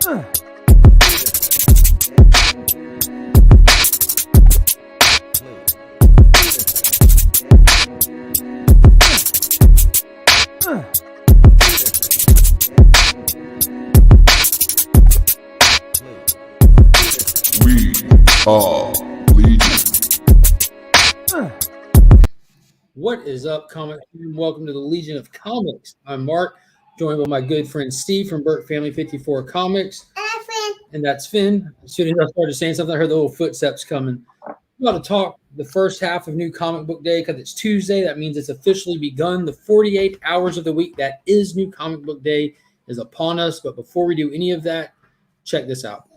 We are Legion. What is up, comic fan? Welcome to the Legion of Comics. I'm Mark, joined by my good friend Steve from Burke Family 54 Comics. And that's Finn. As soon as I started saying something, I heard the little footsteps coming. We're about to talk the first half of New Comic Book Day because it's Tuesday. That means it's officially begun. The 48 hours of the week that is New Comic Book Day is upon us. But before we do any of that, check this out.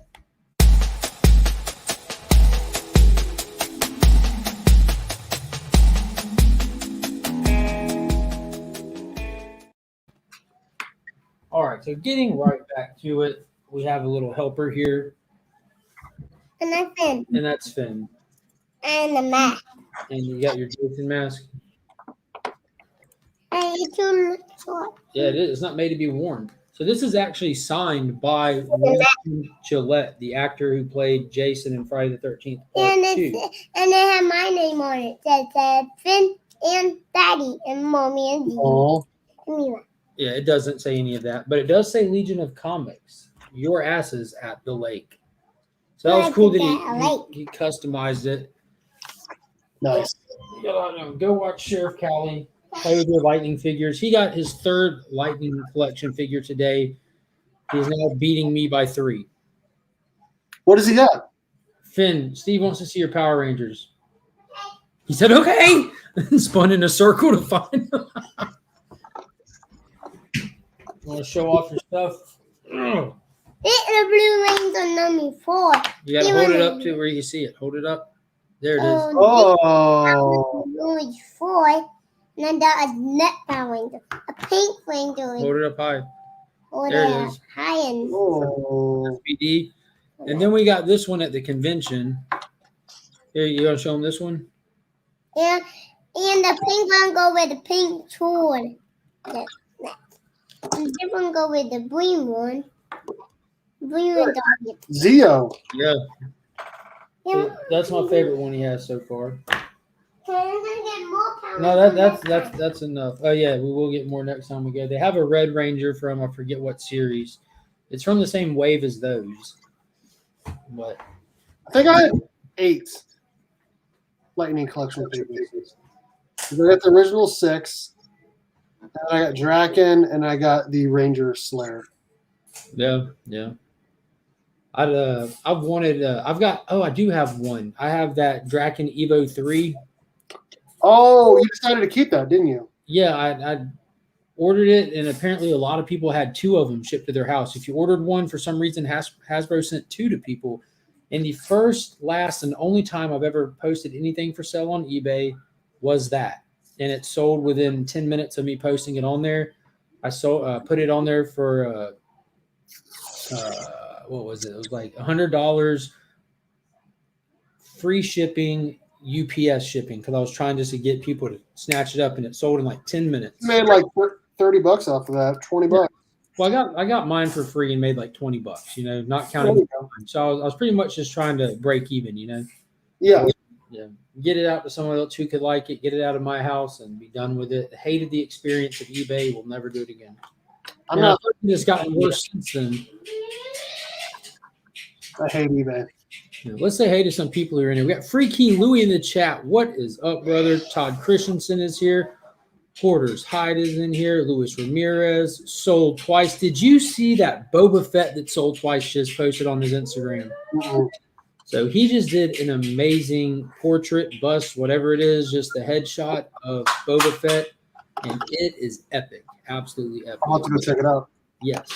All right, so getting right back to it, we have a little helper here. And that's Finn. And that's Finn. And the mask. And you got your Jason mask. And it's too short. Yeah, it is. It's not made to be worn. So this is actually signed by William Gillette, the actor who played Jason in Friday the 13th Part 2. And they have my name on it. It says Finn and Daddy and Mommy and Dee. Oh. And Mila. Yeah, it doesn't say any of that, but it does say Legion of Comics. Your asses at the lake. So that was cool that he customized it. Nice. Go watch Sheriff Callie play with your Lightning figures. He got his third Lightning collection figure today. He's now beating me by 3. What does he got? Finn, Steve wants to see your Power Rangers. He said, okay. Spun in a circle to find them. Want to show off your stuff? The Blue Ranger number 4. You got to hold it up to where you can see it. Hold it up. There it is. Oh. Blue 4. And then that is net Power Ranger. A pink Ranger. Hold it up high. Or there it is. High and NCBD. And then we got this one at the convention. Here, you want to show them this one? Yeah. And the pink one go with the pink sword. And this one go with the green one. Green one don't get. Zeo. Yeah. So that's my favorite one he has so far. No, that's enough. Oh yeah, we will get more next time we go. They have a Red Ranger from I forget what series. It's from the same wave as those. But I think I had 8 Lightning collection figures. I got the original 6. And I got Draken, and I got the Ranger Slayer. Yeah. I do have one. I have that Draken Evo 3. Oh, you decided to keep that, didn't you? Yeah, I ordered it, and apparently a lot of people had 2 of them shipped to their house. If you ordered one, for some reason, Hasbro sent 2 to people. And the first, last, and only time I've ever posted anything for sale on eBay was that. And it sold within 10 minutes of me posting it on there. I put it on there for what was it? It was like $100 free shipping, UPS shipping, because I was trying just to get people to snatch it up, and it sold in like 10 minutes. You made like $30 off of that, $20. Well, I got mine for free and made like $20, not counting the time. So I was pretty much just trying to break even, Yeah. Yeah. Get it out to someone else who could like it, get it out of my house, and be done with it. Hated the experience of eBay. Will never do it again. It's gotten worse since then. I hate eBay. Let's say hey to some people who are in here. We got Freaky Louie in the chat. What is up, brother? Todd Christensen is here. Porter's Hyde is in here. Luis Ramirez sold twice. Did you see that Boba Fett that sold twice just posted on his Instagram? Mm-hmm. So he just did an amazing portrait, bust, whatever it is, just the headshot of Boba Fett, and it is epic, absolutely epic. I'll have to go check it out. Yes.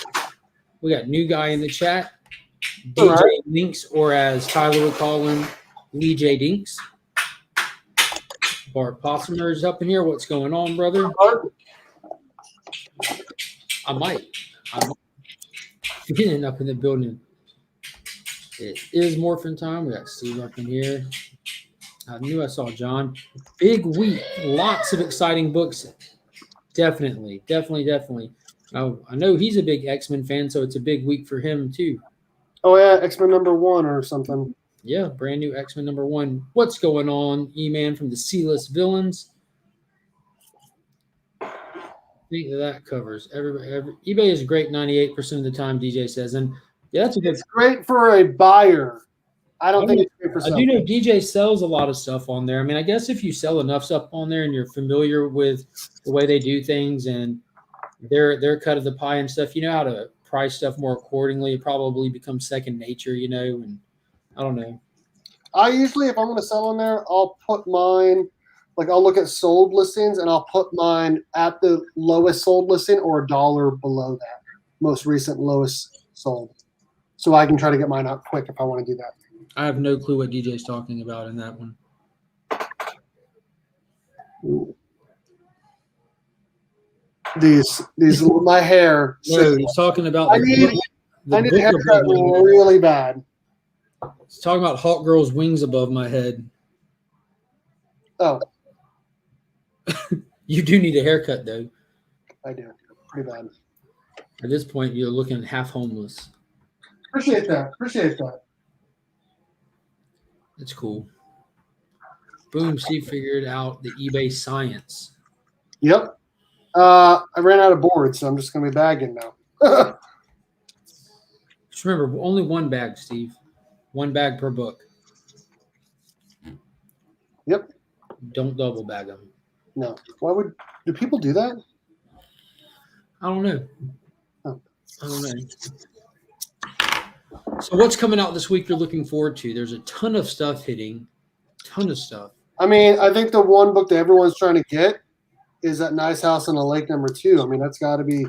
We got new guy in the chat, DJ Dinks, or as Tyler would call him, Lee J. Dinks. Bart Possemer is up in here. What's going on, brother? I might. Getting up in the building. It is morphin' time. We got Steve up in here. I knew I saw John. Big week. Lots of exciting books. Definitely. Oh, I know he's a big X-Men fan, so it's a big week for him too. Oh yeah, X-Men #1 or something. Yeah, brand new X-Men #1. What's going on, E-Man from the C-list villains? I think that covers everybody. eBay is great 98% of the time, DJ says, and yeah, that's a good. It's great for a buyer. I don't think it's great for I do sellers. know DJ sells a lot of stuff on there. I mean, I guess if you sell enough stuff on there and you're familiar with the way they do things and their cut of the pie and stuff, you know how to price stuff more accordingly. It probably becomes second nature, you know. And I don't know. I usually, if I'm going to sell on there, I'll put mine, like I'll look at sold listings and I'll put mine at the lowest sold listing or $1 below that most recent lowest sold. So I can try to get mine out quick if I want to do that. I have no clue what DJ's talking about in that one. These my hair. No, he's talking about I need a haircut really bad. He's talking about Hawk Girl's wings above my head. Oh, You do need a haircut, though. I do. Pretty bad. At this point, you're looking half homeless. Appreciate that. That's cool. Boom, Steve figured out the eBay science. Yep. I ran out of boards, so I'm just going to be bagging now. Just remember, only one bag, Steve. One bag per book. Yep. Don't double bag them. No. Do people do that? I don't know. Oh. I don't know. So what's coming out this week you're looking forward to? There's a ton of stuff hitting. Ton of stuff. I mean, I think the one book that everyone's trying to get is that Nice House on the Lake #2. I mean, that's got to be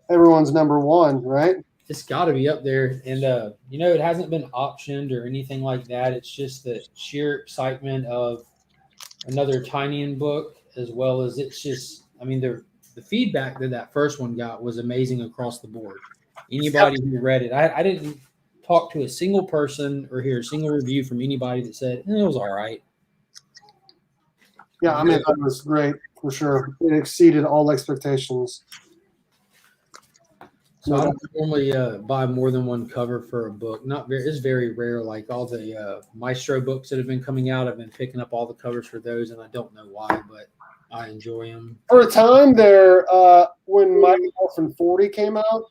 everyone's #1, right? It's got to be up there. And, it hasn't been optioned or anything like that. It's just the sheer excitement of another Tinian book, as well as it's just, I mean, the feedback that first one got was amazing across the board. Anybody who read it, I didn't talk to a single person or hear a single review from anybody that said, it was all right. Yeah, I mean, that was great for sure. It exceeded all expectations. So I don't normally buy more than one cover for a book. It's very rare. Like all the Maestro books that have been coming out, I've been picking up all the covers for those, and I don't know why, but I enjoy them. For a time there, when Mighty Morphin 40 came out,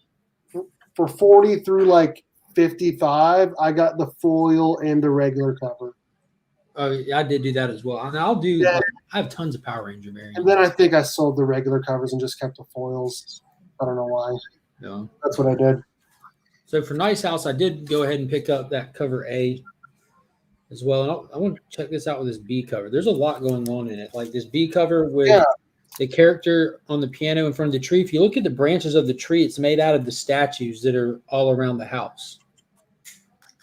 for 40 through like 55, I got the foil and the regular cover. I did do that as well. And I'll do. Yeah. I have tons of Power Ranger variants. And then I think I sold the regular covers and just kept the foils. I don't know why. No. That's what I did. So for Nice House, I did go ahead and pick up that cover A as well. And I want to check this out with this B cover. There's a lot going on in it. Like this B cover with the character on the piano in front of the tree. If you look at the branches of the tree, it's made out of the statues that are all around the house.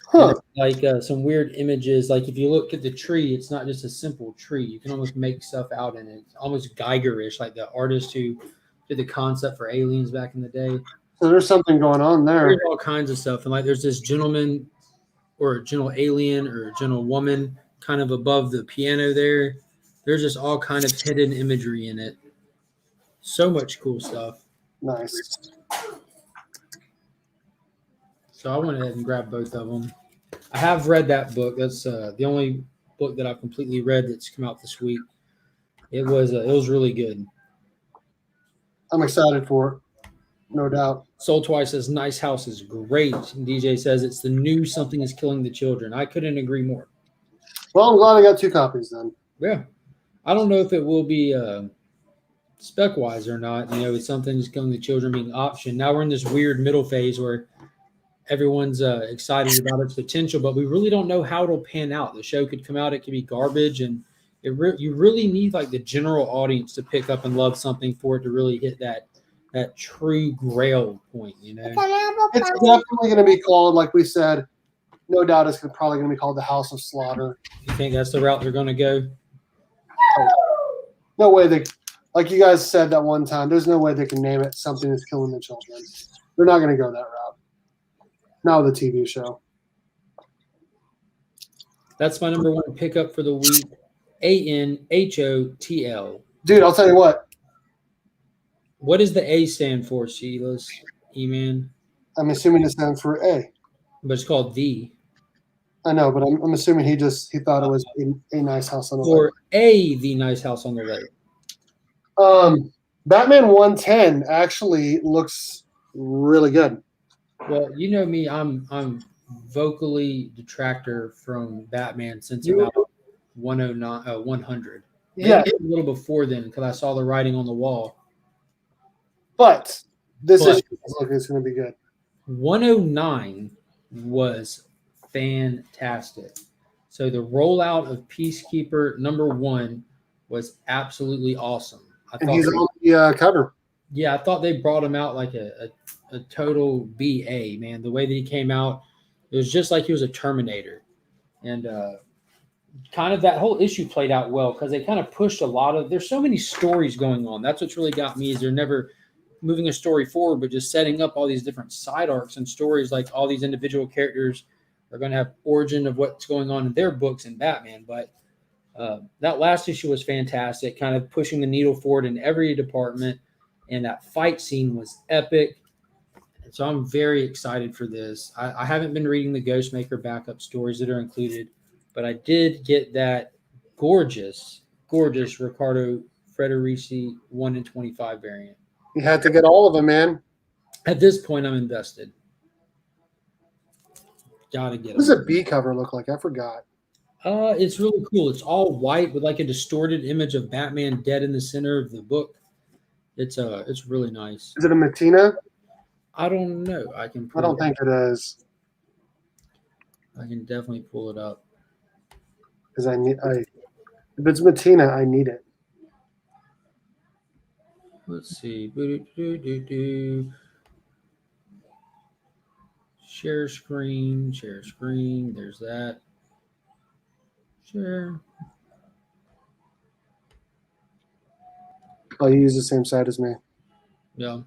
Huh. Like some weird images. Like if you look at the tree, it's not just a simple tree. You can almost make stuff out in it. It's almost Geiger-ish, like the artist who did the concept for Aliens back in the day. So there's something going on there. There's all kinds of stuff. And like there's this gentleman or a gentle alien or a gentle woman kind of above the piano there. There's just all kind of hidden imagery in it. So much cool stuff. Nice. So I went ahead and grabbed both of them. I have read that book. That's the only book that I've completely read that's come out this week. It was really good. I'm excited for it. No doubt. Soul Twice says Nice House is great. And DJ says it's the new Something is Killing the Children. I couldn't agree more. Well, I'm glad I got 2 copies then. Yeah. I don't know if it will be spec-wise or not. With Something is Killing the Children being optioned. Now we're in this weird middle phase where everyone's excited about its potential, but we really don't know how it'll pan out. The show could come out, it could be garbage, and you really need like the general audience to pick up and love something for it to really hit that true grail point, It's definitely going to be called, like we said, no doubt it's probably going to be called the House of Slaughter. You think that's the route they're going to go? No way like you guys said that one time, there's no way they can name it Something That's Killing the Children. They're not going to go that route. Not with a TV show. That's my #1 pickup for the week. ANHOTL. Dude, I'll tell you what. What does the A stand for, Sheila's E-Man? I'm assuming it stands for A. But it's called the. I know, but I'm assuming he thought it was a nice house on the lake. Or A, the nice house on the lake. Batman 110 actually looks really good. Well, you know me, I'm vocally detractor from Batman since You- about 109, 100. Maybe Yeah, a little before then because I saw the writing on the wall. but this But- issue looks like it's going to be good. 109 was fantastic. So the rollout of Peacekeeper #1 was absolutely awesome. I And thought, he's on the cover. yeah, I thought they brought him out like a total BA, man. The way that he came out, it was just like he was a Terminator. And kind of that whole issue played out well because they kind of pushed a lot of, there's so many stories going on. That's what's really got me is they're never moving a story forward, but just setting up all these different side arcs and stories. Like all these individual characters are going to have origin of what's going on in their books in Batman. But that last issue was fantastic, kind of pushing the needle forward in every department. And that fight scene was epic. So I'm very excited for this. I haven't been reading the Ghostmaker backup stories that are included, but I did get that gorgeous Ricardo Federici 1 in 25 variant. You had to get all of them, man. At this point, I'm invested. Gotta get What does them. a B cover look like? I forgot. It's really cool. It's all white with like a distorted image of Batman dead in the center of the book. It's really nice. Is it a Matina? I don't know. I can. I don't think it is. I can definitely pull it up. Because if it's Matina, I need it. Let's see. Share screen. Share screen. There's that. Share. Oh, you use the same side as me. Yeah.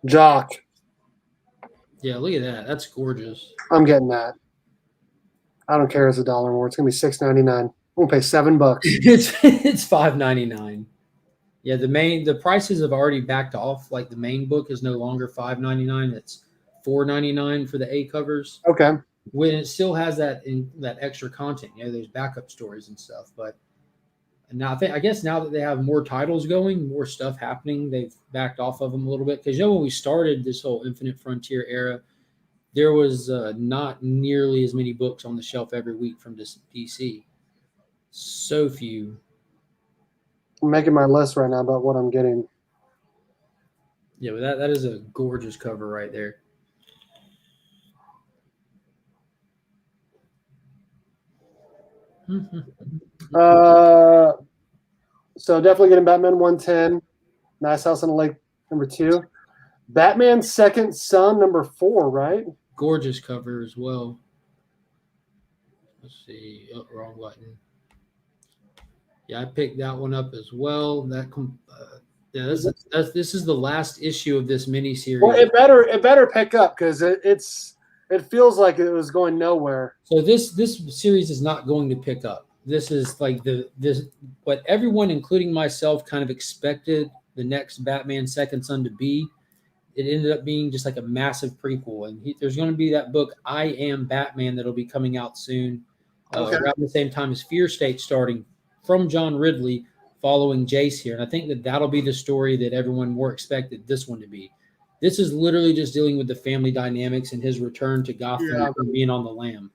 Jock. Yeah. Look at that. That's gorgeous. I'm getting that. I don't care. It's $1 more. It's gonna be $6.99. I'm gonna pay $7. It's $5.99. Yeah. The prices have already backed off. Like the main book is no longer $5.99. It's $4.99 for the A covers. Okay. When it still has that extra content, there's backup stories and stuff. But now I guess now that they have more titles going, more stuff happening, they've backed off of them a little bit. Because when we started this whole Infinite Frontier era, there was not nearly as many books on the shelf every week from DC. So few. I'm making my list right now about what I'm getting. Yeah, but that is a gorgeous cover right there. So definitely getting Batman 110. Nice House on the Lake #2. Batman Second Son #4, right? Gorgeous cover as well. Let's see. Oh, wrong button. Yeah, I picked that one up as well. This is the last issue of this miniseries. Well, it better pick up because it feels like it was going nowhere. So this series is not going to pick up. This is like what everyone, including myself, kind of expected the next Batman Second Son to be. It ended up being just like a massive prequel, and there's going to be that book I Am Batman that'll be coming out soon, around the same time as Fear State starting from John Ridley, following Jace here, and I think that'll be the story that everyone more expected this one to be. This is literally just dealing with the family dynamics and his return to Gotham from being on the lam,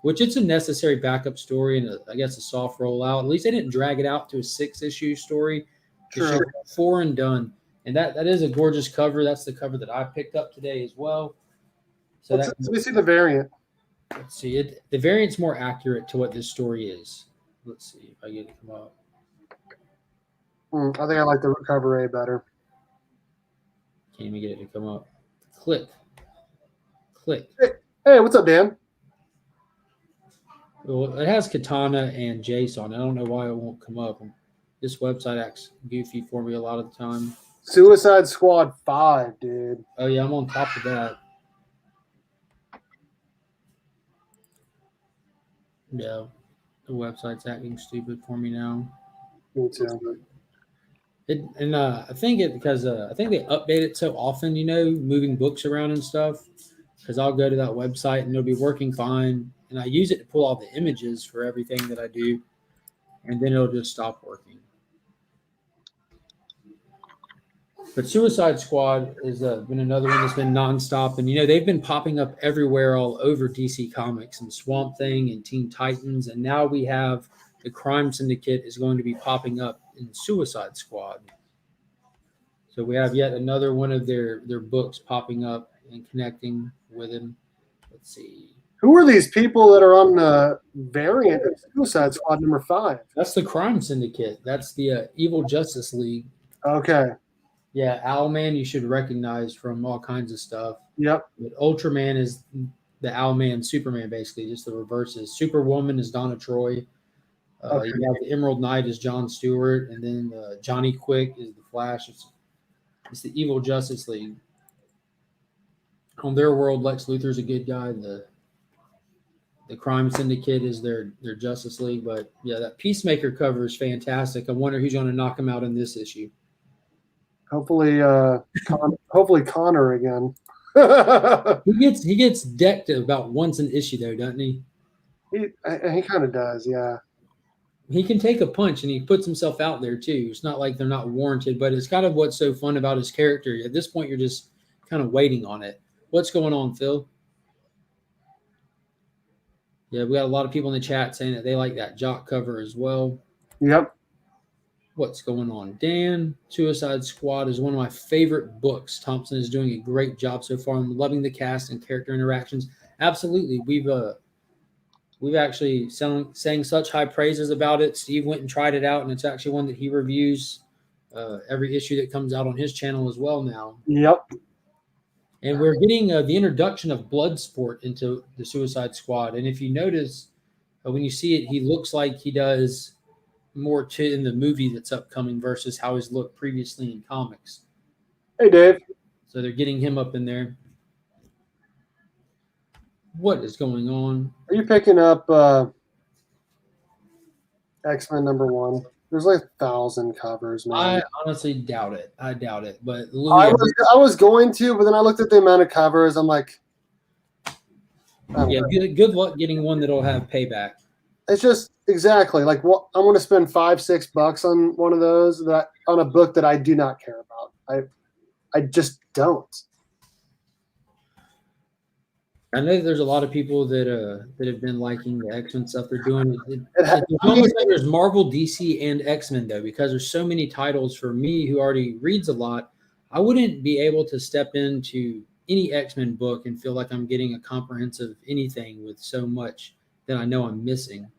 which it's a necessary backup story and I guess a soft rollout. At least they didn't drag it out to a 6-issue story. True. 4 and done. And that is a gorgeous cover. That's the cover that I picked up today as well. So Let me see the variant. Let's see it. The variant's more accurate to what this story is. Let's see if I get it to come up. I think I like the cover A better. Can't even get it to come up. Click. Hey, what's up, Dan? Well, it has Katana and Jace on it. I don't know why it won't come up. This website acts goofy for me a lot of the time. Suicide Squad 5, dude. Oh, yeah, I'm on top of that. Yeah, the website's acting stupid for me now. Me too. I think it because I think they update it so often, moving books around and stuff. Because I'll go to that website and it'll be working fine, and I use it to pull all the images for everything that I do, and then it'll just stop working. But Suicide Squad has been another one that's been nonstop, and they've been popping up everywhere all over DC Comics and Swamp Thing and Teen Titans, and now we have the Crime Syndicate is going to be popping up in Suicide Squad. So we have yet another one of their books popping up and connecting with him. Let's see. Who are these people that are on the variant of Suicide Squad number 5? That's the Crime Syndicate. That's the Evil Justice League. Okay. Yeah, Owlman you should recognize from all kinds of stuff. Yep. But Ultraman is the Owlman Superman, basically, just the reverses. Superwoman is Donna Troy. Okay. You have the Emerald Knight is John Stewart, and then Johnny Quick is the Flash. It's the Evil Justice League. On their world, Lex Luthor's a good guy. The Crime Syndicate is their Justice League. But yeah, that Peacemaker cover is fantastic. I wonder who's going to knock him out in this issue. Hopefully Connor again. He gets decked about once an issue though, doesn't he? He kind of does, yeah. He can take a punch, and he puts himself out there too. It's not like they're not warranted, but it's kind of what's so fun about his character. At this point, you're just kind of waiting on it. What's going on, Phil? Yeah, we got a lot of people in the chat saying that they like that Jock cover as well. Yep. What's going on, Dan? Suicide Squad is one of my favorite books. Thompson is doing a great job so far. I'm loving the cast and character interactions. Absolutely, we've actually sang such high praises about it. Steve went and tried it out, and it's actually one that he reviews every issue that comes out on his channel as well now. Yep. And we're getting the introduction of Bloodsport into the Suicide Squad. And if you notice, when you see it, he looks like he does more in the movie that's upcoming versus how he's looked previously in comics. Hey, Dave. So they're getting him up in there. What is going on? Are you picking up X-Men number 1? There's like 1,000 covers, man. I honestly doubt it. But I was going to, but then I looked at the amount of covers. I'm like, yeah, good luck getting one that'll have payback. It's just exactly like what I'm going to spend $5-6 on one of those on a book that I do not care about. I just don't. I know there's a lot of people that have been liking the X-Men stuff they're doing. It's almost like there's Marvel, DC, and X-Men though, because there's so many titles. For me, who already reads a lot, I wouldn't be able to step into any X-Men book and feel like I'm getting a comprehensive anything with so much that I know I'm missing.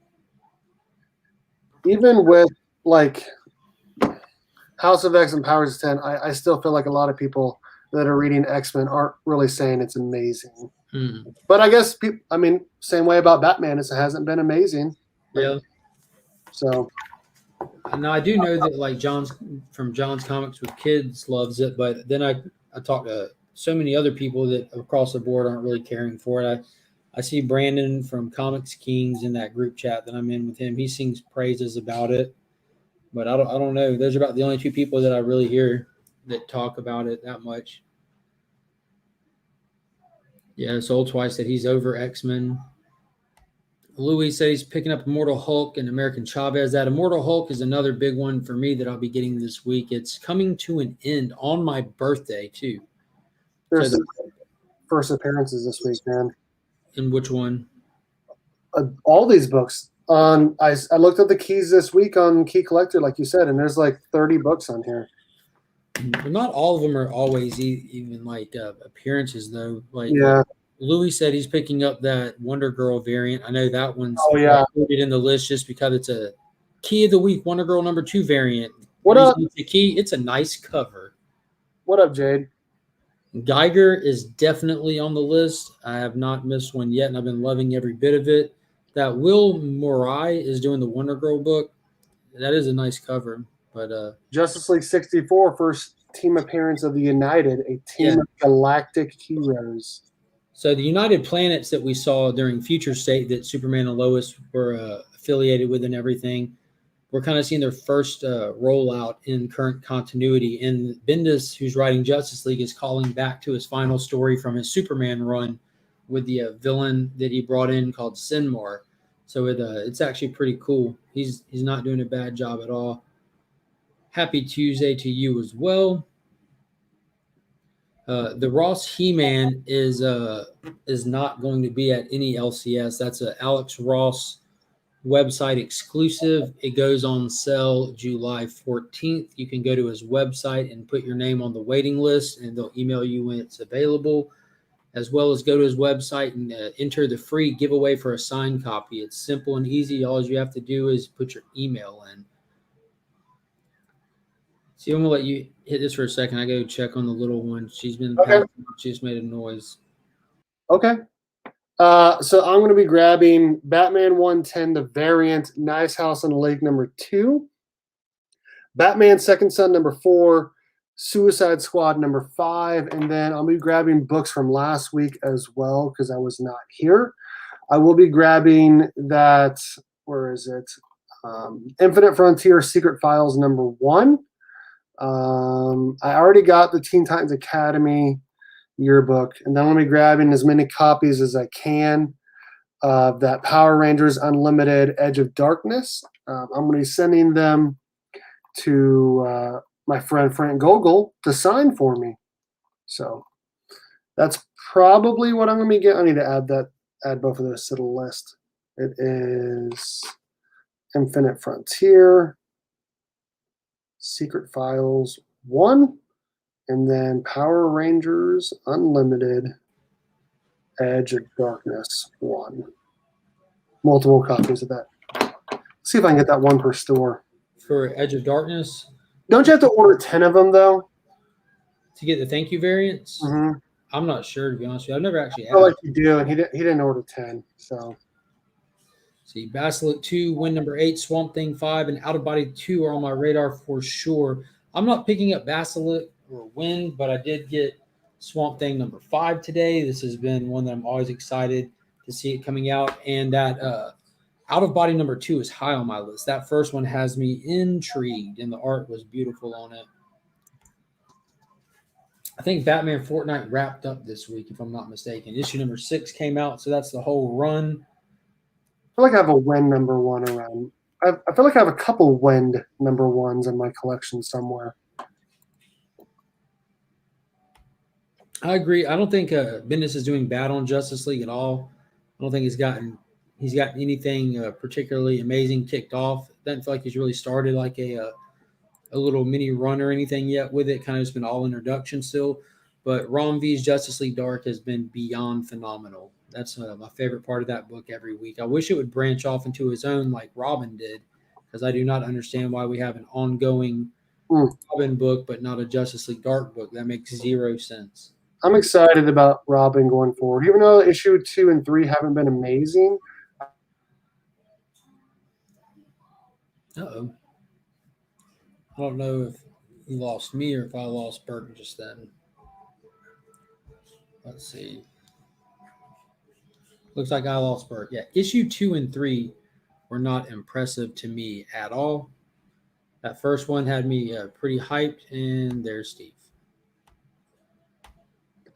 Even with like House of X and Powers of 10, I still feel like a lot of people that are reading X-Men aren't really saying it's amazing. But I guess same way about Batman, it hasn't been amazing. Yeah. So. Now I do know that like John's Comics with Kids loves it, but then I talk to so many other people that across the board aren't really caring for it. I see Brandon from Comics Kings in that group chat that I'm in with him. He sings praises about it, but I don't know. Those are about the only two people that I really hear that talk about it that much. Yeah, Soul Twice said he's over X-Men. Louis said he's picking up Immortal Hulk and American Chavez. That Immortal Hulk is another big one for me that I'll be getting this week. It's coming to an end on my birthday, too. There's first appearances this week, man. In which one? All these books. I looked at the keys this week on Key Collector, like you said, and there's like 30 books on here. Well, not all of them are always even like appearances, though. Like, yeah. Louis said he's picking up that Wonder Girl variant. I know that one's included in the list just because it's a key of the week, Wonder Girl number 2 variant. What up? The key, it's a nice cover. What up, Jade? Geiger is definitely on the list. I have not missed one yet, and I've been loving every bit of it. That Will Morai is doing the Wonder Girl book. That is a nice cover. But Justice League 64, first team appearance of the United, a team of galactic heroes. So the United Planets that we saw during Future State that Superman and Lois were affiliated with and everything, we're kind of seeing their first rollout in current continuity. And Bendis, who's writing Justice League, is calling back to his final story from his Superman run with the villain that he brought in called Sinmar. So it's actually pretty cool. He's not doing a bad job at all. Happy Tuesday to you as well. The Ross He-Man is not going to be at any LCS. That's a Alex Ross website exclusive. It goes on sale July 14th. You can go to his website and put your name on the waiting list, and they'll email you when it's available, as well as go to his website and enter the free giveaway for a signed copy. It's simple and easy. All you have to do is put your email in. See, I'm going to let you hit this for a second. I go check on the little one. She's been Okay. She just made a noise. Okay. So I'm going to be grabbing Batman 110, the variant, Nice House on the Lake #2, Batman Second Son #4, Suicide Squad #5, and then I'll be grabbing books from last week as well because I was not here. I will be grabbing that, where is it? Infinite Frontier Secret Files #1. I already got the Teen Titans Academy yearbook, and then I'm going to be grabbing as many copies as I can of that Power Rangers Unlimited Edge of Darkness. I'm going to be sending them to my friend Frank Gogol to sign for me. So that's probably what I'm going to be getting. I need to add both of those to the list. It is Infinite Frontier, Secret Files 1, and then Power Rangers Unlimited Edge of Darkness 1. Multiple copies of that. See if I can get that one per store. For Edge of Darkness? Don't you have to order 10 of them, though? To get the thank you variants? Mm-hmm. I'm not sure, to be honest with you. I've never actually I feel like asked. you do, and he didn't order 10. So See, Basilisk 2, Win #8, Swamp Thing 5, and Out of Body 2 are on my radar for sure. I'm not picking up Basilisk or Win, but I did get Swamp Thing #5 today. This has been one that I'm always excited to see it coming out. And that Out of Body #2 is high on my list. That first one has me intrigued, and the art was beautiful on it. I think Batman Fortnite wrapped up this week, if I'm not mistaken. Issue #6 came out, so that's the whole run. I feel like I have a Wen #1 around. I feel like I have a couple Wen #1s in my collection somewhere. I agree. I don't think Bendis is doing bad on Justice League at all. I don't think he's got anything particularly amazing kicked off. Doesn't feel like he's really started like a little mini run or anything yet with it. Kind of just been all introduction still. But Ron V's Justice League Dark has been beyond phenomenal. That's my favorite part of that book every week. I wish it would branch off into his own like Robin did, because I do not understand why we have an ongoing Robin book but not a Justice League Dark book. That makes zero sense. I'm excited about Robin going forward. Even though issue 2 and 3 haven't been amazing. Uh-oh. I don't know if you lost me or if I lost Burton just then. Let's see. Looks like I lost Bert. Yeah, issue 2 and 3 were not impressive to me at all. That first one had me pretty hyped, and there's Steve.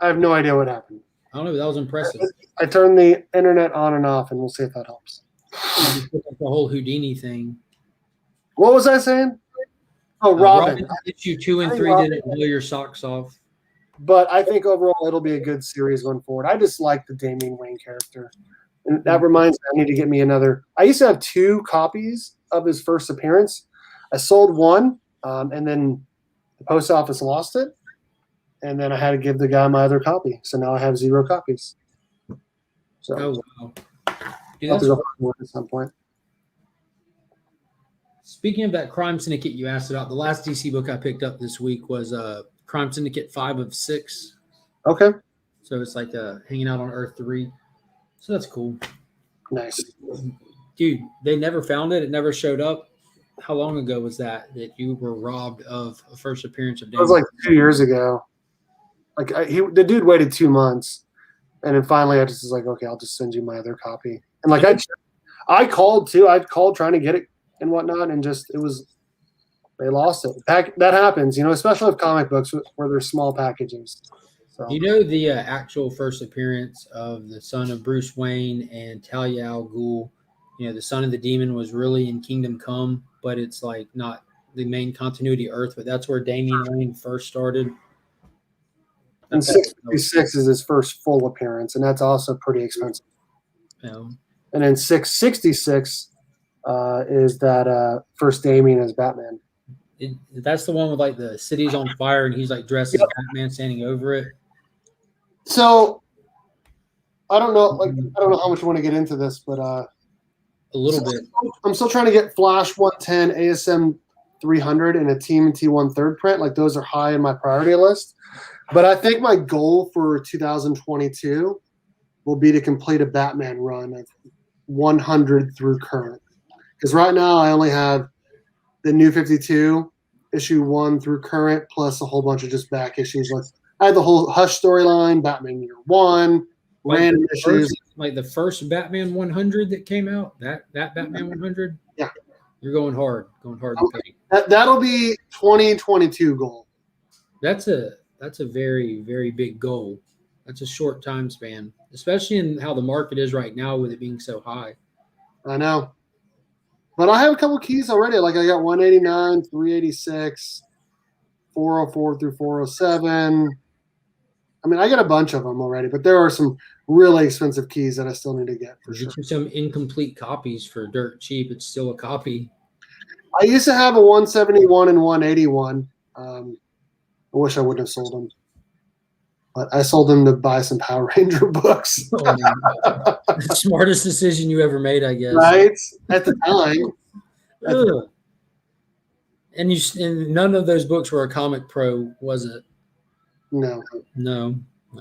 I have no idea what happened. I don't know, but that was impressive. I turned the internet on and off, and we'll see if that helps. The whole Houdini thing. What was I saying? Oh, Robin. Issue 2 and 3 didn't blow your socks off. But I think overall it'll be a good series going forward. I just like the Damian Wayne character. And that reminds me, I need to get me another. I used to have 2 copies of his first appearance. I sold one, and then the post office lost it. And then I had to give the guy my other copy. So now I have 0 copies. So Oh, wow. Dude, I'll have to that's go for it at some point. Speaking of that Crime Syndicate you asked about, the last DC book I picked up this week was Crime Syndicate 5 of 6. Okay. So it's like hanging out on Earth 3. So that's cool. Nice. Dude, they never found it. It never showed up. How long ago was that you were robbed of a first appearance of It was Damian? like 2 years ago. Like the dude waited 2 months. And then finally I just was like, okay, I'll just send you my other copy. And like I called too. I called trying to get it and whatnot, and just they lost it. That happens, especially with comic books where there's small packages. So Do you know the actual first appearance of the son of Bruce Wayne and Talia al Ghul? The son of the demon was really in Kingdom Come, but it's like not the main continuity Earth, but that's where Damian Wayne first started. and 656 is his first full appearance, and that's also pretty expensive. And then 666 is that first Damian as Batman. That's the one with like the city's on fire and he's like dressed as Batman standing over it. So I don't know how much you want to get into this, but a little bit. I'm still trying to get Flash 110, ASM 300, and a TMNT 1/3 print. Like those are high in my priority list. But I think my goal for 2022 will be to complete a Batman run of 100 through current. Because right now I only have the New 52 issue 1 through current, plus a whole bunch of just back issues. Like I had the whole Hush storyline, Batman Year 1, random issues. Like the first Batman 100 that came out, that Batman 100. Yeah, you're going hard. That'll be 2022 goal. That's a very, very big goal. That's a short time span, especially in how the market is right now with it being so high. I know. But I have a couple keys already. Like I got 189, 386, 404 through 407. I mean, I got a bunch of them already, but there are some really expensive keys that I still need to get for sure. Some incomplete copies for dirt cheap. It's still a copy. I used to have a 171 and 181. I wish I wouldn't have sold them. But I sold them to buy some Power Ranger books. Smartest decision you ever made, I guess. Right? At the time. And none of those books were a Comic Pro, was it? No. No.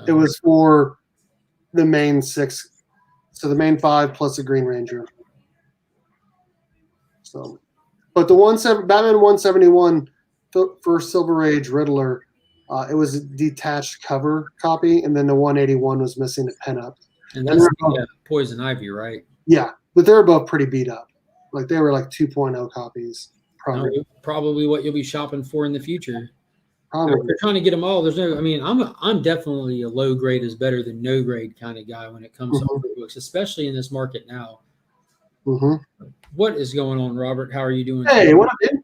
It was for the main 6. So the main 5 plus the Green Ranger. So, but the Batman 171 first Silver Age Riddler, it was a detached cover copy, and then the 181 was missing the pinup. And that's Poison Ivy, right? Yeah, but they were both pretty beat up. Like they were like 2.0 copies. Probably what you'll be shopping for in the future. Probably. They're trying to get them all. I'm definitely a low grade is better than no grade kind of guy when it comes to books, especially in this market now. Mm-hmm. What is going on, Robert? How are you doing? Hey, what up, dude?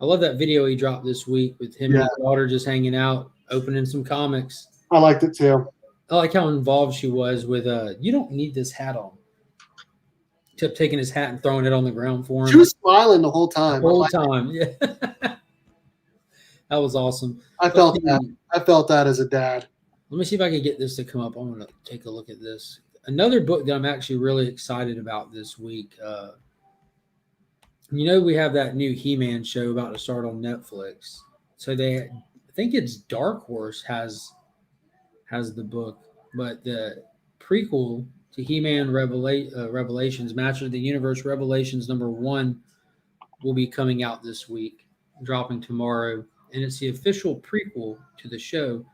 I love that video he dropped this week with him and his daughter just hanging out, opening some comics. I liked it too. I like how involved she was with you don't need this hat on. Kept taking his hat and throwing it on the ground for him. She was smiling the whole time. Yeah. That was awesome. I felt that as a dad. Let me see if I can get this to come up. I want to take a look at this. Another book that I'm actually really excited about this week. We have that new He-Man show about to start on Netflix. So I think it's Dark Horse has the book, but the prequel to He-Man Revelations, Masters of the Universe Revelations #1 will be coming out this week, dropping tomorrow, and it's the official prequel to the show.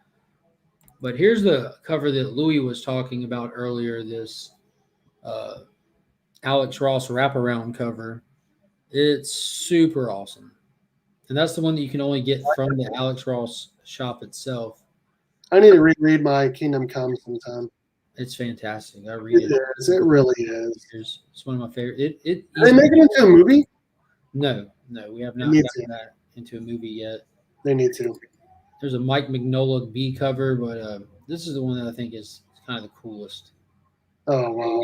But here's the cover that Louis was talking about earlier, this Alex Ross wraparound cover. It's super awesome. And that's the one that you can only get from the Alex Ross shop itself. I need to reread my Kingdom Come sometime. It's fantastic. I read it. It really is. It's one of my favorite. Are they making it into a movie? No, we have not gotten that into a movie yet. They need to. There's a Mike Mignola B cover, but this is the one that I think is kind of the coolest. Oh, wow.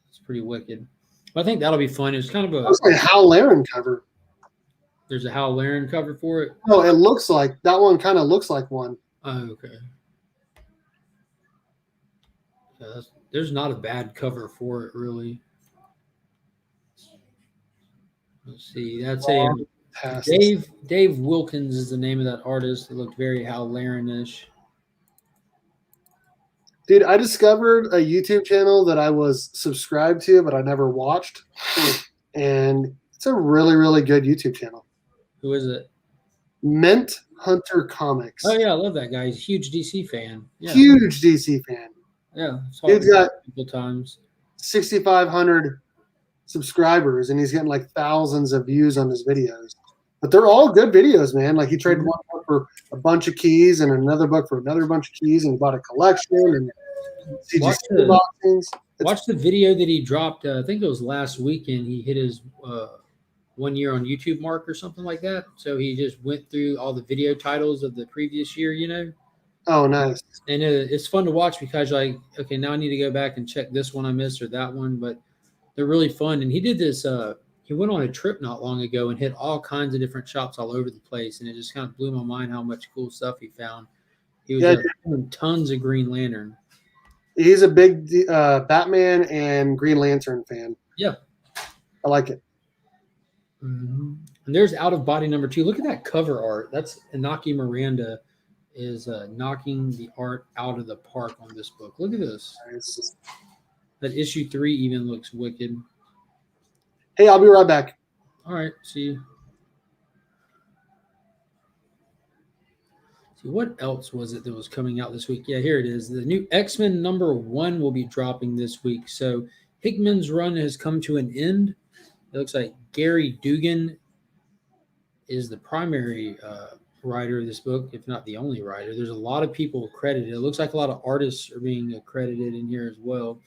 It's pretty wicked. But I think that'll be fun. It's kind of It's like a Hal Laren cover. There's a Hal Laren cover for it? No, it looks like that one. Kind of looks like one. Oh, okay. Yeah, there's not a bad cover for it, really. Let's see. That's Dave Wilkins is the name of that artist. It looked very Hal Laren-ish. Dude, I discovered a YouTube channel that I was subscribed to, but I never watched. And it's a really, really good YouTube channel. Who is it? Mint Hunter Comics. Oh, yeah, I love that guy. He's a huge DC fan. Yeah. Huge DC fan. Yeah. Dude's got a couple times. 6,500 subscribers, and he's getting like thousands of views on his videos. But they're all good videos, man. Like he traded one book for a bunch of keys and another book for another bunch of keys, and he bought a collection and CGC boxings. Watch the video that he dropped. I think it was last weekend. He hit his 1 year on YouTube mark or something like that. So he just went through all the video titles of the previous year, you know. Oh, nice. And it's fun to watch because you're like, okay, now I need to go back and check this one I missed or that one. But they're really fun. And he did this. He went on a trip not long ago and hit all kinds of different shops all over the place. And it just kind of blew my mind how much cool stuff he found. He was doing tons of Green Lantern. He's a big Batman and Green Lantern fan. Yeah. I like it. Mm-hmm. And there's Out of Body number 2. Look at that cover art. That's Inaki Miranda is knocking the art out of the park on this book. Look at this. Nice. That issue 3 even looks wicked. Hey, I'll be right back. All right. See you. See, what else was it that was coming out this week? Yeah, here it is. The new X-Men number 1 will be dropping this week. So Hickman's run has come to an end. It looks like Gary Dugan is the primary writer of this book, if not the only writer. There's a lot of people credited. It looks like a lot of artists are being credited in here as well.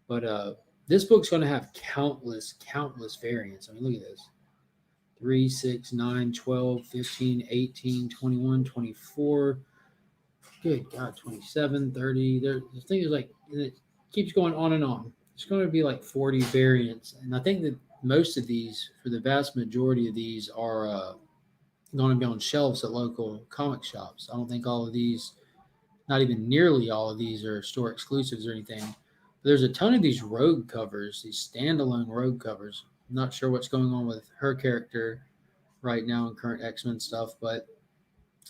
But this book's going to have countless variants. I mean, look at this. 3, 6, 9, 12, 15, 18, 21, 24. Good God, 27, 30. The thing is like, it keeps going on and on. It's going to be like 40 variants. And I think that most of these, for the vast majority of these, are going to be on shelves at local comic shops. I don't think all of these, not even nearly all of these, are store exclusives or anything. But there's a ton of these rogue covers, these standalone rogue covers. I'm not sure what's going on with her character right now in current X-Men stuff, but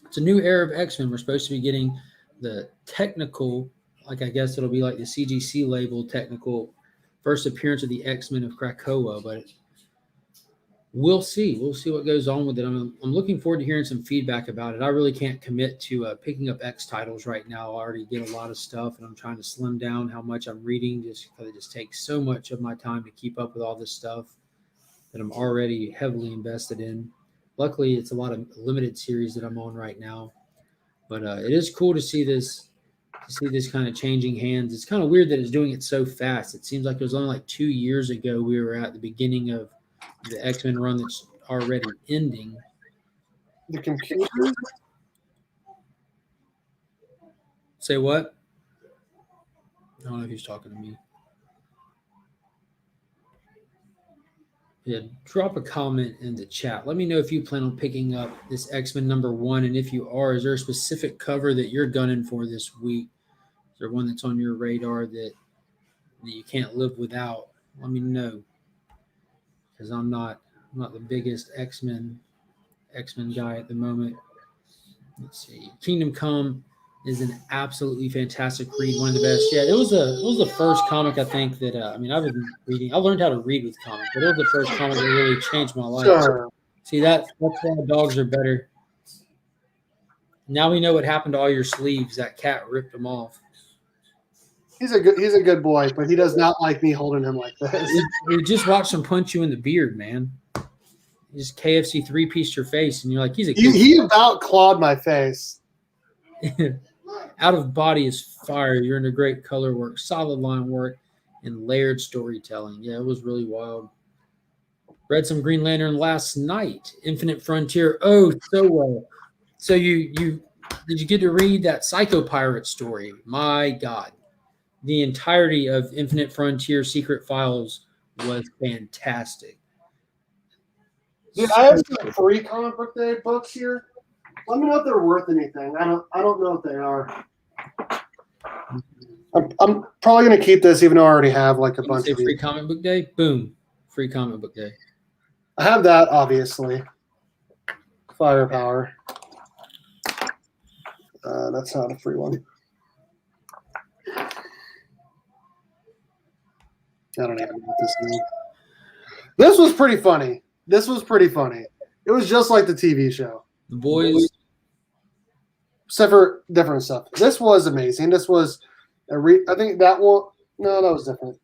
it's a new era of X-Men. We're supposed to be getting the technical, like I guess it'll be like the CGC label technical first appearance of the X-Men of Krakoa, but we'll see. We'll see what goes on with it. I'm looking forward to hearing some feedback about it. I really can't commit to picking up X titles right now. I already get a lot of stuff, and I'm trying to slim down how much I'm reading just because it just takes so much of my time to keep up with all this stuff that I'm already heavily invested in. Luckily, it's a lot of limited series that I'm on right now. But it is cool to see this kind of changing hands. It's kind of weird that it's doing it so fast. It seems like it was only like 2 years ago we were at the beginning of the X-Men run that's already ending. The computer? Say what? I don't know if he's talking to me. Yeah, drop a comment in the chat. Let me know if you plan on picking up this X-Men number 1, and if you are, is there a specific cover that you're gunning for this week? Is there one that's on your radar that you can't live without? Let me know, because I'm not the biggest X-Men guy at the moment. Let's see. Kingdom Come is an absolutely fantastic read, one of the best. Yeah, it was the first comic I think that I've been reading. I learned how to read with comics, but it was the first comic that really changed my life. Sure. See, that's why dogs are better. Now we know what happened to all your sleeves. That cat ripped them off. He's a good boy, but he does not like me holding him like this. We just watched him punch you in the beard, man. He just KFC 3-pieced your face, and you're like, he about clawed my face. Out of Body is fire. You're into great color work, solid line work, and layered storytelling. Yeah, it was really wild. Read some Green Lantern last night. Infinite Frontier. Oh, so well. So you did you get to read that Psycho Pirate story? My God. The entirety of Infinite Frontier Secret Files was fantastic. Dude, I have some free comic book day books here. Let me know if they're worth anything. I don't know if they are. I'm probably gonna keep this, even though I already have like a bunch of free comic book day. Boom, free comic book day. I have that, obviously. Firepower. That's not a free one. I don't even know what this is. This was pretty funny. It was just like the TV show. The Boys. Except for different stuff. This was amazing. This was I think that one. No, that was different.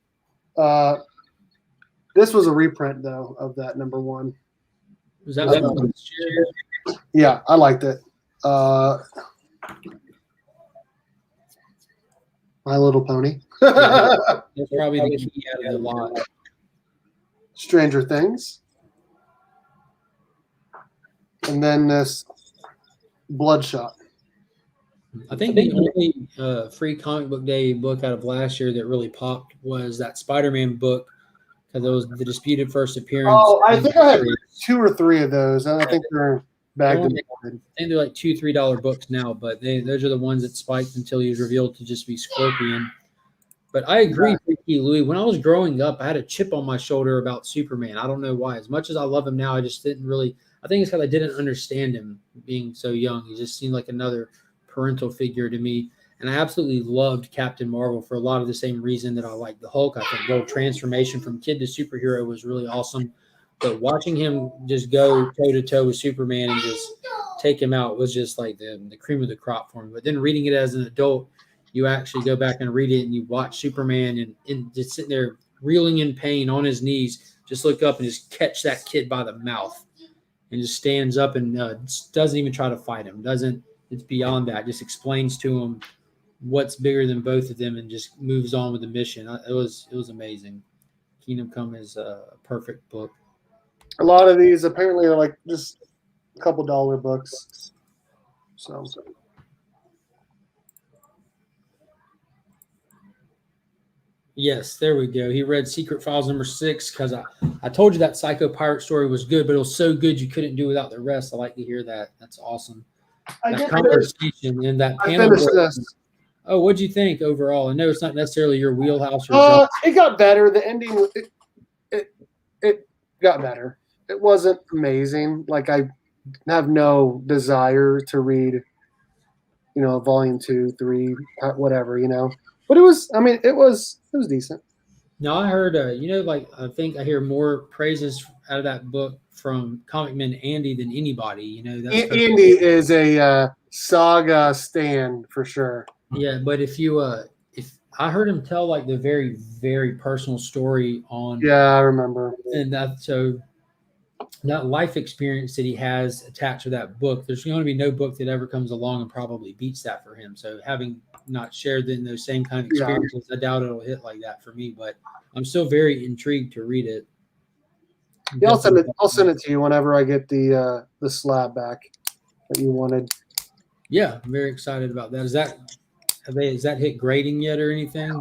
This was a reprint though of that number 1. Was that from last year? Yeah, I liked it. My Little Pony. That's probably the key out of the lot. Stranger Things. And then this Bloodshot. I think the only free comic book day book out of last year that really popped was that Spider-Man book, because it was the disputed first appearance. Oh, I think I have 2 or 3 of those. And I think they're bagged and boarded. I think they're like $2-3 books now, but those are the ones that spiked until he was revealed to just be Scorpion. But I agree with you, Louis. When I was growing up, I had a chip on my shoulder about Superman. I don't know why. As much as I love him now, I just didn't really. I think it's because I didn't understand him being so young. He just seemed like another parental figure to me. And I absolutely loved Captain Marvel for a lot of the same reason that I liked the Hulk. I think the whole transformation from kid to superhero was really awesome. But watching him just go toe-to-toe with Superman and just take him out was just like the cream of the crop for me. But then reading it as an adult, you actually go back and read it and you watch Superman and just sitting there reeling in pain on his knees, just look up and just catch that kid by the mouth and just stands up and doesn't even try to fight him. It's beyond that. Just explains to him what's bigger than both of them and just moves on with the mission. It was amazing. Kingdom Come is a perfect book. A lot of these apparently are like just a couple dollar books. So yes, there we go. He read Secret Files number 6 because I told you that Psycho Pirate story was good, but it was so good you couldn't do without the rest. I like to hear that. That's awesome. That conversation and that panel. Oh, what'd you think overall? I know it's not necessarily your wheelhouse. It got better. The ending, it got better. It wasn't amazing. Like I have no desire to read, volume 2, 3, whatever, But it was. I mean, it was decent. No, I heard. I think I hear more praises out of that book from Comic Man Andy than anybody. Andy is a saga stan for sure. Yeah, but if I heard him tell like the very, very personal story on. Yeah, I remember. And that life experience that he has attached to that book, there's going to be no book that ever comes along and probably beats that for him. So having not shared in those same kind of experiences, I doubt it'll hit like that for me. But I'm still very intrigued to read it. Yeah, I'll send it to you whenever I get the slab back that you wanted. Yeah, I'm very excited about that. Is that hit grading yet or anything?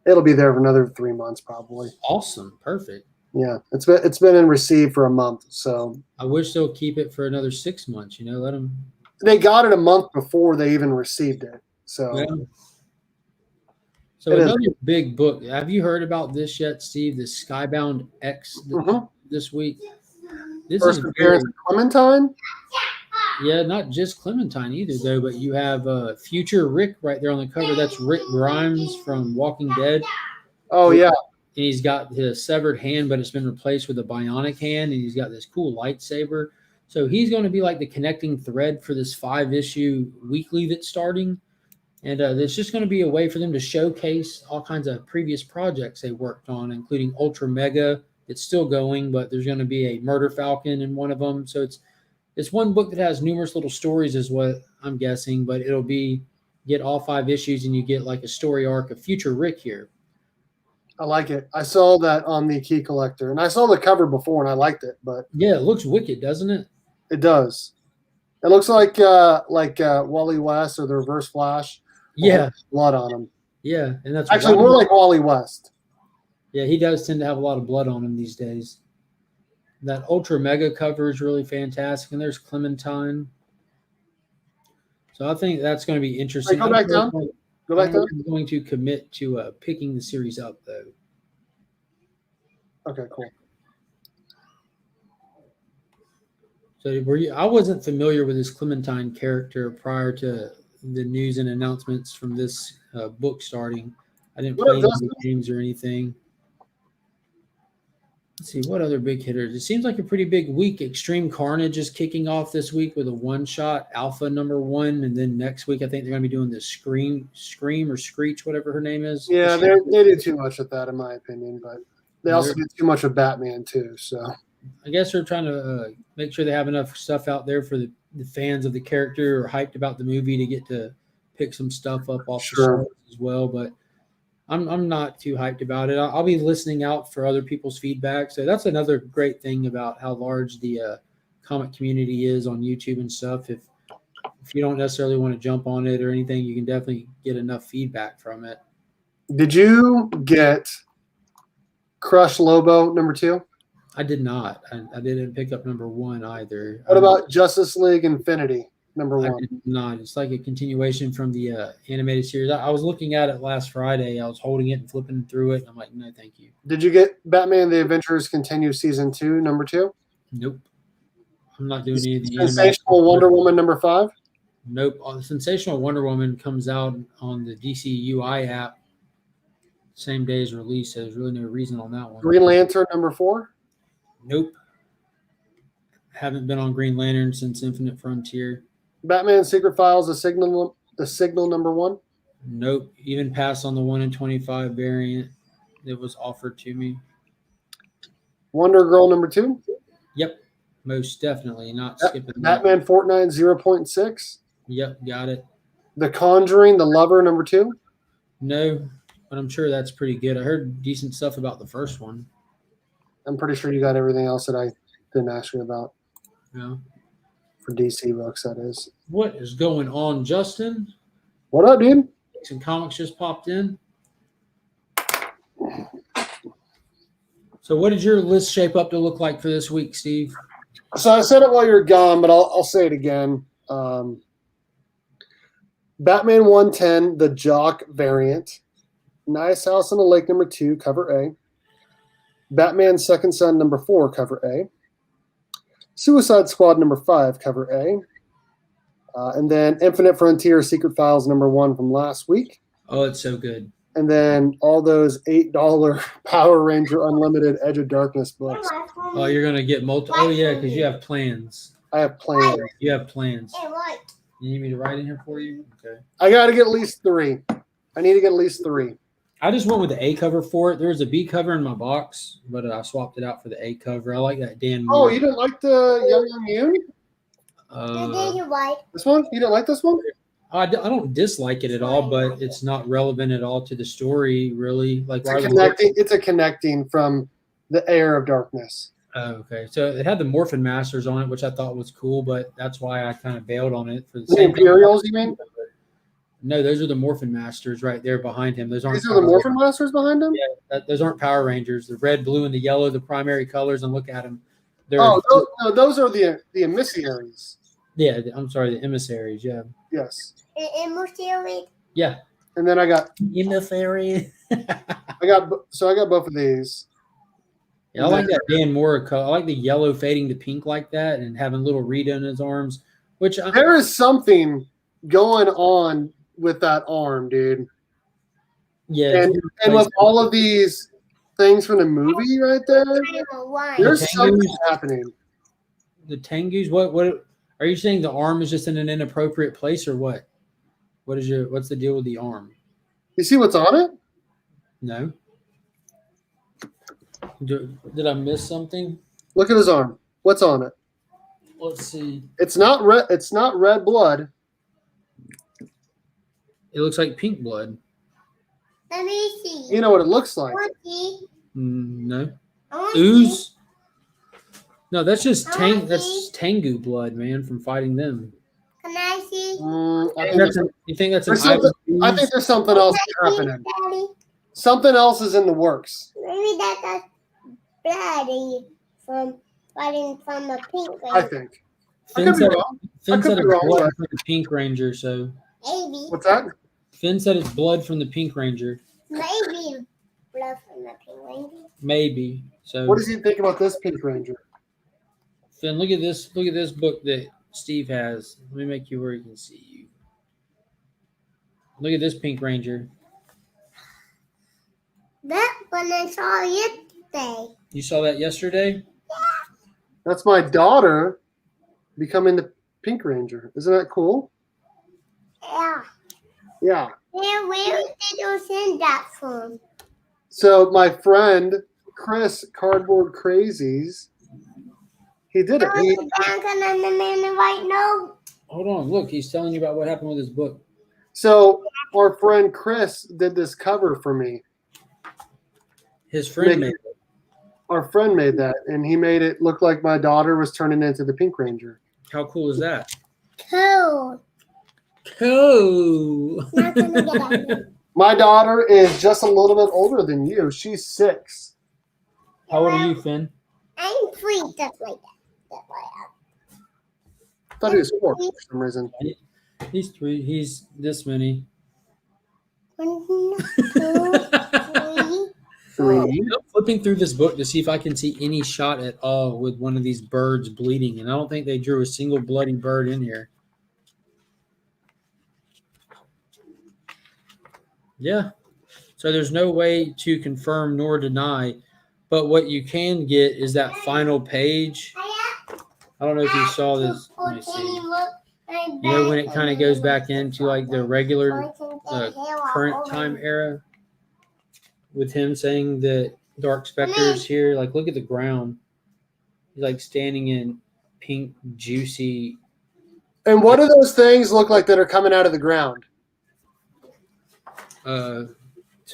It'll be there for another 3 months probably. Awesome, perfect. Yeah, it's been in receive for a month, so I wish they'll keep it for another 6 months. Let them. They got it a month before they even received it. So, yeah. So another big book. Have you heard about this yet, Steve? The Skybound X this week. This first appearance of Clementine. Yeah, not just Clementine either, though. But you have Future Rick right there on the cover. That's Rick Grimes from Walking Dead. Oh yeah. And he's got his severed hand, but it's been replaced with a bionic hand, and he's got this cool lightsaber. So he's going to be like the connecting thread for this 5-issue weekly that's starting. And it's just going to be a way for them to showcase all kinds of previous projects they worked on, including Ultra Mega. It's still going, but there's going to be a Murder Falcon in one of them. So it's one book that has numerous little stories is what I'm guessing, but it'll be get all 5 issues and you get like a story arc of Future Rick here. I like it. I saw that on the Key Collector, and I saw the cover before, and I liked it. But yeah, it looks wicked, doesn't it? It does. It looks like Wally West or the Reverse Flash. Yeah, blood on him. Yeah, and that's actually more like Wally West. Yeah, he does tend to have a lot of blood on him these days. That Ultra Mega cover is really fantastic, and there's Clementine. So I think that's going to be interesting. Go back down. Go back down. I'm going to commit to picking the series up, though. Okay, cool. So I wasn't familiar with this Clementine character prior to the news and announcements from this book starting. I didn't play any games or anything. Let's see, what other big hitters? It seems like a pretty big week. Extreme Carnage is kicking off this week with a one-shot, Alpha #1, and then next week I think they're going to be doing the Scream or Screech, whatever her name is. Yeah, they do too much with that, in my opinion. But They also did too much of Batman too. So I guess they're trying to make sure they have enough stuff out there for the fans of the character or hyped about the movie to get to pick some stuff up off the shelves as well. But I'm not too hyped about it. I'll be listening out for other people's feedback. So that's another great thing about how large the comic community is on YouTube and stuff. If you don't necessarily want to jump on it or anything, you can definitely get enough feedback from it. Did you get Crush Lobo #2? I did not. I didn't pick up #1 either. What about Justice League Infinity I #1? did not. It's like a continuation from the animated series. I was looking at it last Friday. I was holding it and flipping through it. And I'm like, no, thank you. Did you get Batman: The Adventures Continue Season 2 #2? Nope. I'm not doing any of the Sensational Wonder Woman #5? Nope. Sensational Wonder Woman comes out on the DC UI app same day as release. So there's really no reason on that one. Green Lantern #4? Nope. Haven't been on Green Lantern since Infinite Frontier. Batman Secret Files: The Signal #1? Nope. Even passed on the 1 in 25 variant that was offered to me. Wonder Girl #2? Yep. Most definitely. Not skipping that. Batman Fortnite 0.6? Yep. Got it. The Conjuring: The Lover #2? No, but I'm sure that's pretty good. I heard decent stuff about the first one. I'm pretty sure you got everything else that I didn't ask you about. Yeah. For DC books, that is. What is going on, Justin? What up, dude? Some comics just popped in. So what did your list shape up to look like for this week, Steve? So I said it while you're gone, but I'll say it again. Batman 110, the Jock variant. Nice House on the Lake #2, cover A. Batman Second Son #4, cover A. Suicide Squad #5, cover A. And then Infinite Frontier Secret Files #1 from last week. Oh, it's so good. And then all those $8 Power Ranger Unlimited Edge of Darkness books. Oh, you're going to get multiple. Oh, yeah, because you have plans. I have plans. You have plans. Hey, what? You need me to write in here for you? Okay. I got to get at least 3. I need to get at least 3. I just went with the A cover for it. There was a B cover in my box, but I swapped it out for the A cover. I like that Dan Moore. Oh, you didn't like the Young Young White. This one? You didn't like this one? I don't dislike it at all, but it's not relevant at all to the story, really. Like It's a connecting from the Air of Darkness. Oh, okay. So it had the Morphin Masters on it, which I thought was cool, but that's why I kind of bailed on it. For the same Imperials, you mean? No, those are the Morphin Masters right there behind him. Those aren't. These are the Morphin Masters behind him? Yeah, those aren't Power Rangers. The red, blue, and the yellow, the primary colors. And look at them. Those are the emissaries. Yeah, I'm sorry, the emissaries. Yeah. Yes. Emissary. Yeah. And then I got emissary. I got both of these. Yeah, I like that Dan Moore color. I like the yellow fading to pink like that, and having little Rita in his arms. Which there is something going on with that arm, dude. Yeah, and with all of these things from the movie right there, there's something happening. The Tengus. What are you saying? The arm is just in an inappropriate place, or what? What's the deal with the arm? You see what's on it? No. Did I miss something? Look at his arm. What's on it? Let's see. It's not red. It's not red blood. It looks like pink blood. Let me see. You know what it looks like? No. Ooze. No, that's just that's Tengu blood, man, from fighting them. Can I see? You think that's I think there's something else happening. Something else is in the works. Maybe that's bloody from fighting from a pink ranger. I think. Finn said it's blood from the Pink Ranger, so. Maybe. What's that? Finn said it's blood from the Pink Ranger. Maybe blood from the pink ranger. Maybe. So. What does he think about this Pink Ranger? Finn, look at this. Look at this book that Steve has. Let me make you where he can see you. Look at this Pink Ranger. That one I saw yesterday. You saw that yesterday? Yeah. That's my daughter becoming the Pink Ranger. Isn't that cool? Yeah. Yeah. Where did you send that from? So my friend Chris Cardboard Crazies. He did it. Hold on. Look, he's telling you about what happened with his book. So our friend Chris did this cover for me. His friend made it. Our friend made that, and he made it look like my daughter was turning into the Pink Ranger. How cool is that? Cool. Cool. Not gonna get out of it. My daughter is just a little bit older than you. She's 6. How old are you, Finn? I'm 3, just like that. That's why I thought he was 4 for some reason. He's 3. He's this many. 1, 2, 3. I'm flipping through this book to see if I can see any shot at all with one of these birds bleeding, and I don't think they drew a single bloody bird in here. Yeah. So there's no way to confirm nor deny, but what you can get is that final page. I don't know if you saw this. Let me see. You know when it kind of goes back into like the regular current time era with him saying that Dark Spectre is here. Like, look at the ground. He's like standing in pink, juicy. And what do those things look like that are coming out of the ground? To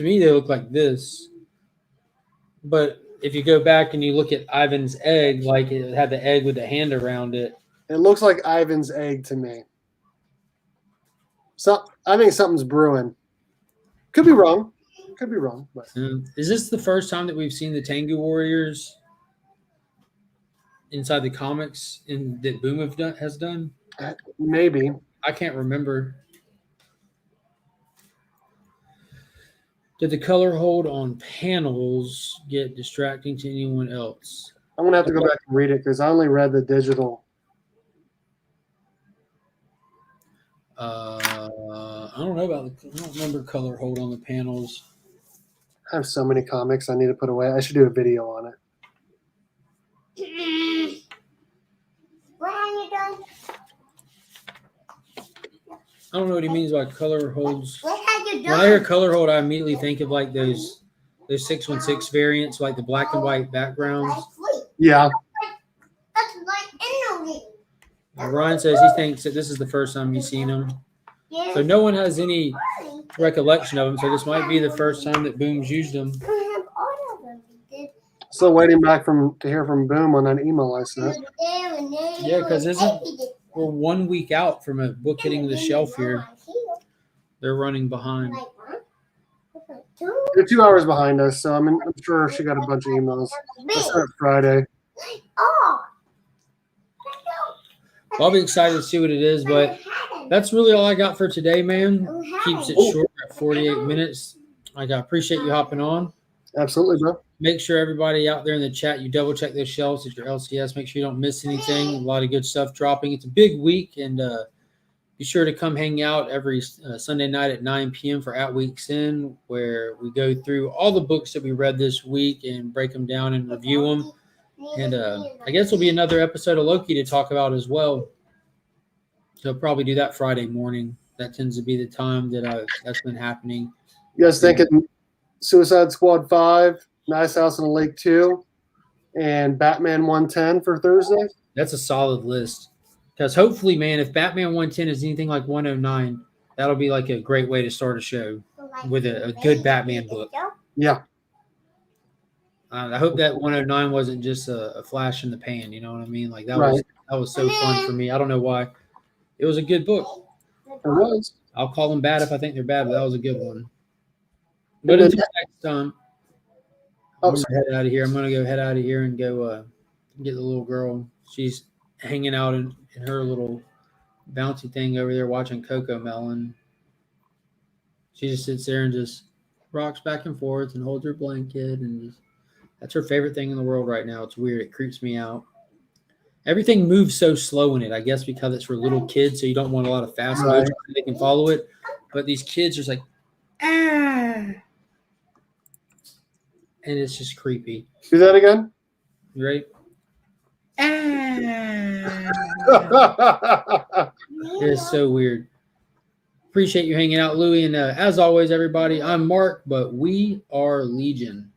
me, they look like this. But if you go back and you look at Ivan's egg, like it had the egg with the hand around it. It looks like Ivan's egg to me. So I think something's brewing. Could be wrong. Could be wrong. But. Is this the first time that we've seen the Tengu Warriors inside the comics that Boom has done? Maybe. I can't remember. Did the color hold on panels get distracting to anyone else? I'm going to have to go back and read it because I only read the digital. I don't know about I don't remember color hold on the panels. I have so many comics I need to put away. I should do a video on it. What have you done? I don't know what he means by color holds. What have you When I done? hear color hold, I immediately think of like those 616 variants, like the black and white backgrounds. Yeah. That's my enemy. Ryan says he thinks that this is the first time he's seen them. So no one has any recollection of them. So this might be the first time that Boom's used them. I have all of them. Still waiting back to hear from Boom on that email I sent. Yeah, because we're 1 week out from a book hitting the shelf here. They're running behind. They're 2 hours behind us, so I'm sure she got a bunch of emails. I sent it Friday. Oh. Well, I'll be excited to see what it is, but that's really all I got for today, man. Keeps it short at 48 minutes. I appreciate you hopping on. Absolutely, bro. Make sure everybody out there in the chat, you double check those shelves at your LCS. Make sure you don't miss anything. A lot of good stuff dropping. It's a big week, and be sure to come hang out every Sunday night at 9 p.m. for At Weeks In, where we go through all the books that we read this week and break them down and review them. And I guess there'll be another episode of Loki to talk about as well. So I'll probably do that Friday morning. That tends to be the time that's been happening. You guys thinking Suicide Squad 5, Nice House on the Lake 2, and Batman 110 for Thursday? That's a solid list. Because hopefully, man, if Batman 110 is anything like 109, that'll be like a great way to start a show with a good Batman book. Yeah. I hope that 109 wasn't just a flash in the pan. You know what I mean? Like that was so fun for me. I don't know why. It was a good book. It was. I'll call them bad if I think they're bad, but that was a good one. But until next time, I'm gonna head out of here. I'm gonna go head out of here and go get the little girl. She's hanging out in her little bouncy thing over there watching Coco Melon. She just sits there and just rocks back and forth and holds her blanket, and just that's her favorite thing in the world right now. It's weird. It creeps me out. Everything moves so slow in it, I guess, because it's for little kids, so you don't want a lot of fast motion so they can follow it. But these kids are just like, and it's just creepy. Do that again. You ready? It is so weird. Appreciate you hanging out, Louie. And as always, everybody, I'm Mark, but we are Legion.